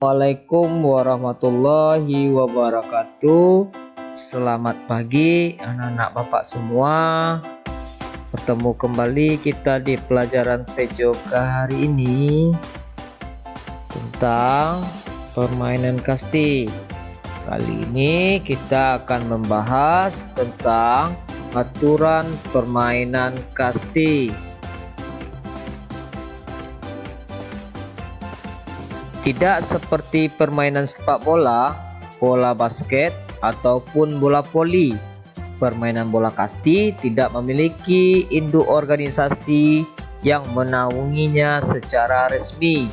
Assalamualaikum warahmatullahi wabarakatuh. Selamat pagi anak-anak bapak semua. Bertemu kembali kita di pelajaran PJOK hari ini tentang permainan kasti. Kali ini kita akan membahas tentang aturan permainan kasti. Tidak seperti permainan sepak bola, bola basket, ataupun bola voli. Permainan bola kasti tidak memiliki induk organisasi yang menaunginya secara resmi.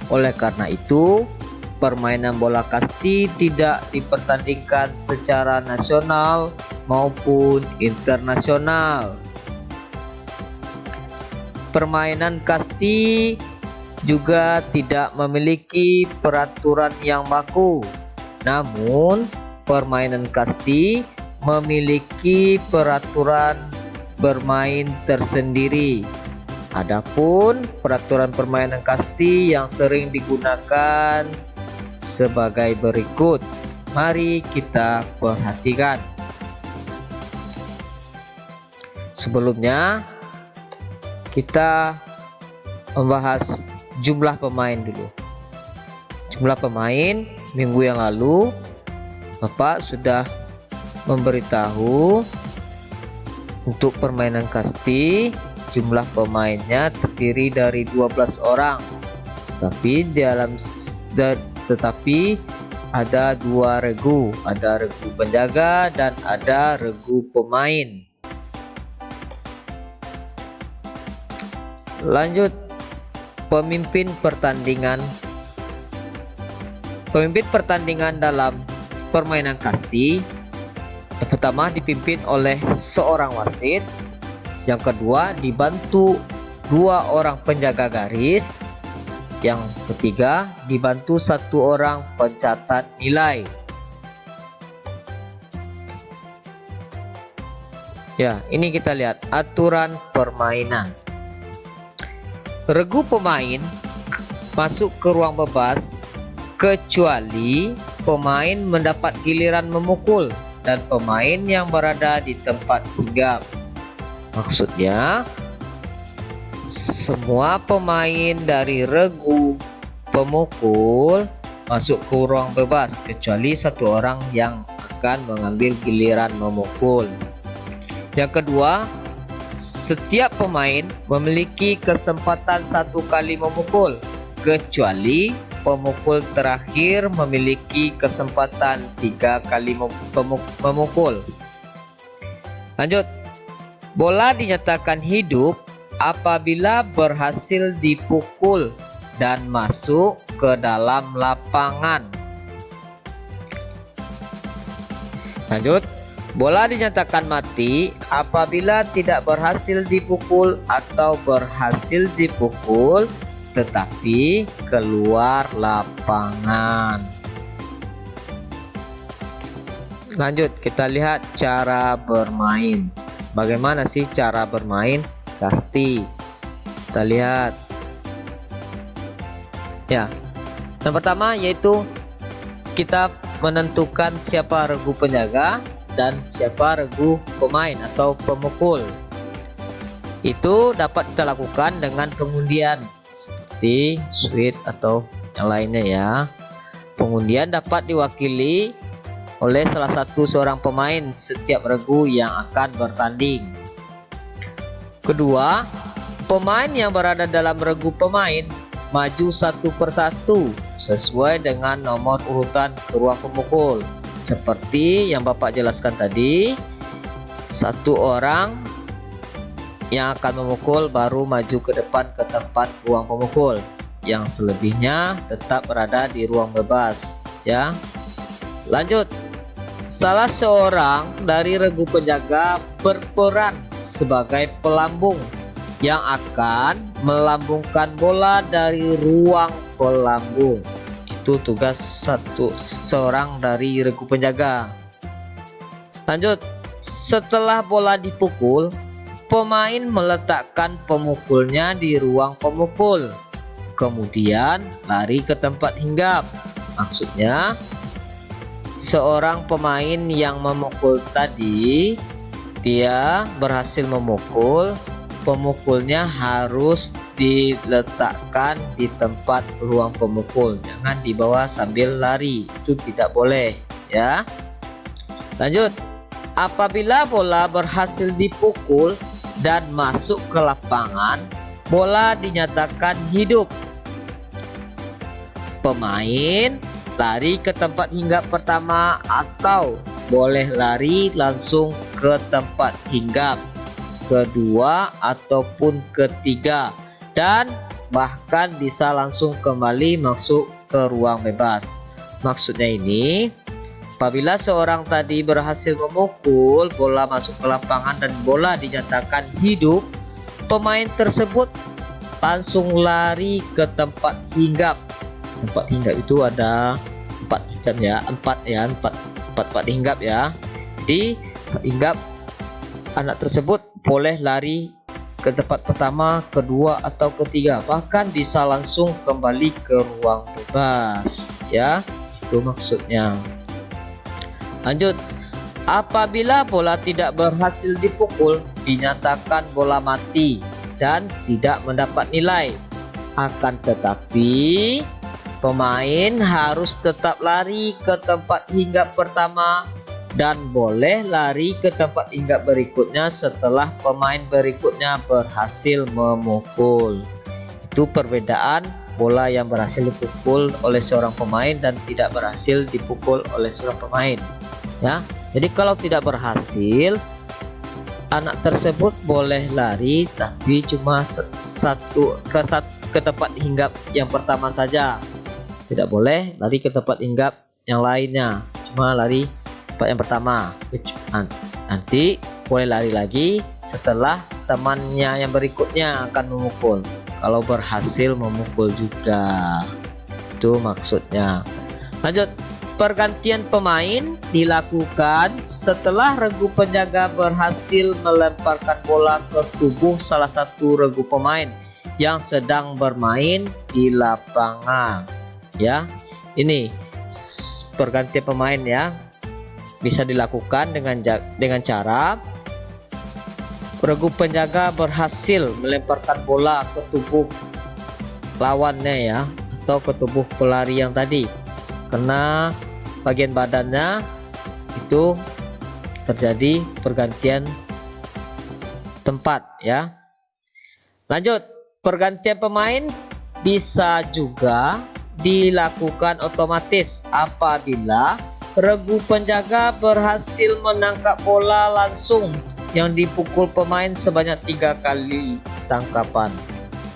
Oleh karena itu, permainan bola kasti tidak dipertandingkan secara nasional maupun internasional. Permainan kasti juga tidak memiliki peraturan yang baku. Namun, permainan kasti memiliki peraturan bermain tersendiri. Adapun peraturan permainan kasti yang sering digunakan sebagai berikut. Mari kita perhatikan. Sebelumnya, kita membahas jumlah pemain dulu. Jumlah pemain minggu yang lalu Bapak sudah memberitahu untuk permainan kasti jumlah pemainnya terdiri dari 12 orang. Tetapi ada dua regu, ada regu penjaga dan ada regu pemain. Lanjut, pemimpin pertandingan dalam permainan kasti yang pertama dipimpin oleh seorang wasit, yang kedua dibantu dua orang penjaga garis, yang ketiga dibantu satu orang pencatat nilai. Ya, ini kita lihat aturan permainan. Regu pemain masuk ke ruang bebas kecuali pemain mendapat giliran memukul dan pemain yang berada di tempat hinggap. Maksudnya, semua pemain dari regu pemukul masuk ke ruang bebas kecuali satu orang yang akan mengambil giliran memukul. Yang kedua, setiap pemain memiliki kesempatan satu kali memukul, kecuali pemukul terakhir memiliki kesempatan 3 kali memukul. Lanjut, bola dinyatakan hidup apabila berhasil dipukul dan masuk ke dalam lapangan. Lanjut, bola dinyatakan mati apabila tidak berhasil dipukul atau berhasil dipukul tetapi keluar lapangan. Lanjut, kita lihat cara bermain. Bagaimana sih cara bermain kasti? Kita lihat. Ya, yang pertama yaitu kita menentukan siapa regu penjaga dan siapa regu pemain atau pemukul. Itu dapat kita lakukan dengan pengundian seperti sweet atau yang lainnya ya. Pengundian dapat diwakili oleh salah satu seorang pemain setiap regu yang akan bertanding. Kedua, pemain yang berada dalam regu pemain maju satu persatu sesuai dengan nomor urutan ke ruang pemukul. Seperti yang Bapak jelaskan tadi, satu orang yang akan memukul baru maju ke depan ke tempat ruang pemukul. Yang selebihnya tetap berada di ruang bebas, ya. Lanjut, salah seorang dari regu penjaga berperan sebagai pelambung yang akan melambungkan bola dari ruang pelambung. Itu tugas seorang dari regu penjaga. Lanjut, setelah bola dipukul, pemain meletakkan pemukulnya di ruang pemukul. kemudian lari ke tempat hinggap. Maksudnya seorang pemain yang memukul tadi, dia berhasil memukul, pemukulnya harus diletakkan di tempat ruang pemukul, jangan dibawa sambil lari, itu tidak boleh ya. Lanjut, apabila bola berhasil dipukul dan masuk ke lapangan, bola dinyatakan hidup. Pemain lari ke tempat hinggap pertama atau boleh lari langsung ke tempat hinggap kedua ataupun ketiga, dan bahkan bisa langsung kembali masuk ke ruang bebas. Maksudnya ini, apabila seorang tadi berhasil memukul, bola masuk ke lapangan dan bola dinyatakan hidup, pemain tersebut langsung lari ke tempat hinggap. Tempat hinggap itu ada 4 macam ya, 4 hinggap ya. Di hinggap, anak tersebut boleh lari ke tempat pertama, kedua atau ketiga, bahkan bisa langsung kembali ke ruang bebas ya, itu maksudnya. Lanjut, apabila bola tidak berhasil dipukul, dinyatakan bola mati dan tidak mendapat nilai. Akan tetapi pemain harus tetap lari ke tempat hinggap pertama dan boleh lari ke tempat hinggap berikutnya setelah pemain berikutnya berhasil memukul. Itu perbedaan bola yang berhasil dipukul oleh seorang pemain dan tidak berhasil dipukul oleh seorang pemain ya. Jadi kalau tidak berhasil, anak tersebut boleh lari tapi cuma ke tempat hinggap yang pertama saja. Tidak boleh lari ke tempat hinggap yang lainnya, cuma lari tempat yang pertama. Nanti boleh lari lagi setelah temannya yang berikutnya akan memukul, kalau berhasil memukul juga, itu maksudnya. Lanjut, pergantian pemain dilakukan setelah regu penjaga berhasil melemparkan bola ke tubuh salah satu regu pemain yang sedang bermain di lapangan ya. Ini pergantian pemain ya, bisa dilakukan dengan cara regu penjaga berhasil melemparkan bola ke tubuh lawannya ya, atau ke tubuh pelari yang tadi, karena bagian badannya itu terjadi pergantian tempat ya. Lanjut, pergantian pemain bisa juga dilakukan otomatis apabila regu penjaga berhasil menangkap bola langsung yang dipukul pemain sebanyak 3 kali tangkapan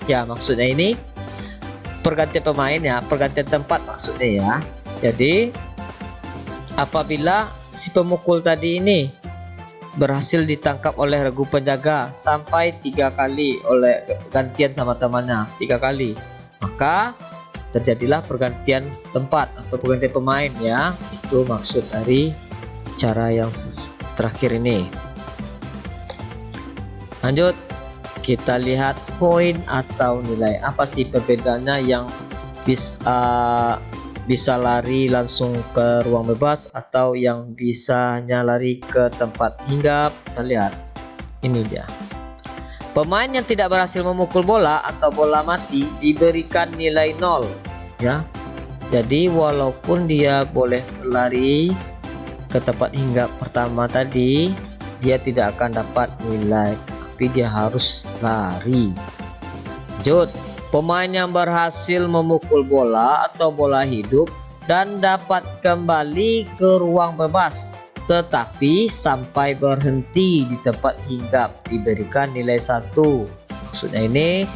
ya. Maksudnya ini pergantian pemain ya, pergantian tempat maksudnya ya. Jadi apabila si pemukul tadi ini berhasil ditangkap oleh regu penjaga sampai 3 kali oleh gantian sama temannya 3 kali, maka terjadilah pergantian tempat atau pergantian pemain ya. Itu maksud dari cara yang terakhir ini. Lanjut, kita lihat poin atau nilai. Apa sih perbedaannya yang bisa lari langsung ke ruang bebas atau yang bisa hanya lari ke tempat hinggap? Kita lihat, ini dia. Pemain yang tidak berhasil memukul bola atau bola mati diberikan nilai 0 ya. Jadi walaupun dia boleh lari ke tempat hinggap pertama tadi, dia tidak akan dapat nilai, tapi dia harus lari. Lanjut, pemain yang berhasil memukul bola atau bola hidup dan dapat kembali ke ruang bebas tetapi sampai berhenti di tempat hinggap diberikan nilai 1. Maksudnya ini,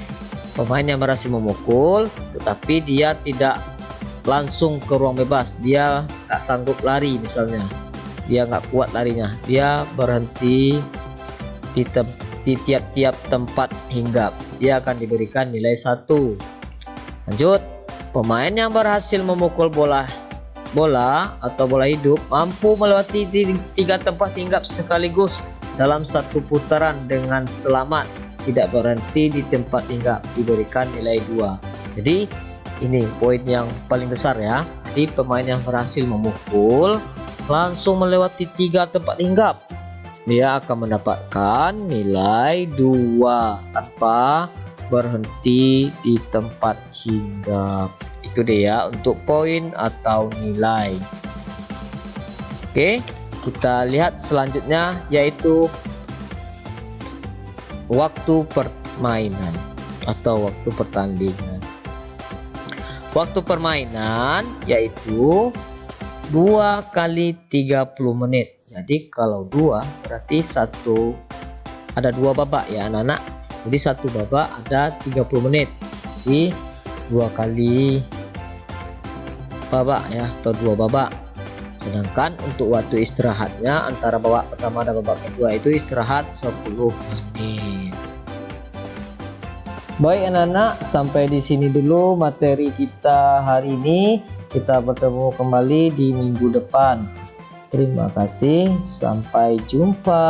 pemain yang berhasil memukul tetapi dia tidak langsung ke ruang bebas, dia nggak sanggup lari, misalnya dia nggak kuat larinya, dia berhenti di tiap-tiap tempat hinggap, dia akan diberikan nilai 1. Lanjut, pemain yang berhasil memukul bola atau bola hidup mampu melewati 3 tempat hinggap sekaligus dalam satu putaran dengan selamat, tidak berhenti di tempat hinggap, diberikan nilai 2. Jadi ini poin yang paling besar ya. Jadi pemain yang berhasil memukul langsung melewati 3 tempat hinggap, dia akan mendapatkan nilai 2 tanpa berhenti di tempat hinggap. Itu dia untuk poin atau nilai. Oke, kita lihat selanjutnya yaitu waktu permainan atau waktu pertandingan. Waktu permainan yaitu 2 kali 30 menit. Jadi kalau 2 berarti ada 2 babak ya anak-anak. Jadi satu babak ada 30 menit. Jadi 2 kali babak ya, atau 2 babak. Sedangkan untuk waktu istirahatnya antara babak pertama dan babak kedua itu istirahat 10 menit. Baik anak-anak, sampai di sini dulu materi kita hari ini. Kita bertemu kembali di minggu depan. Terima kasih, sampai jumpa.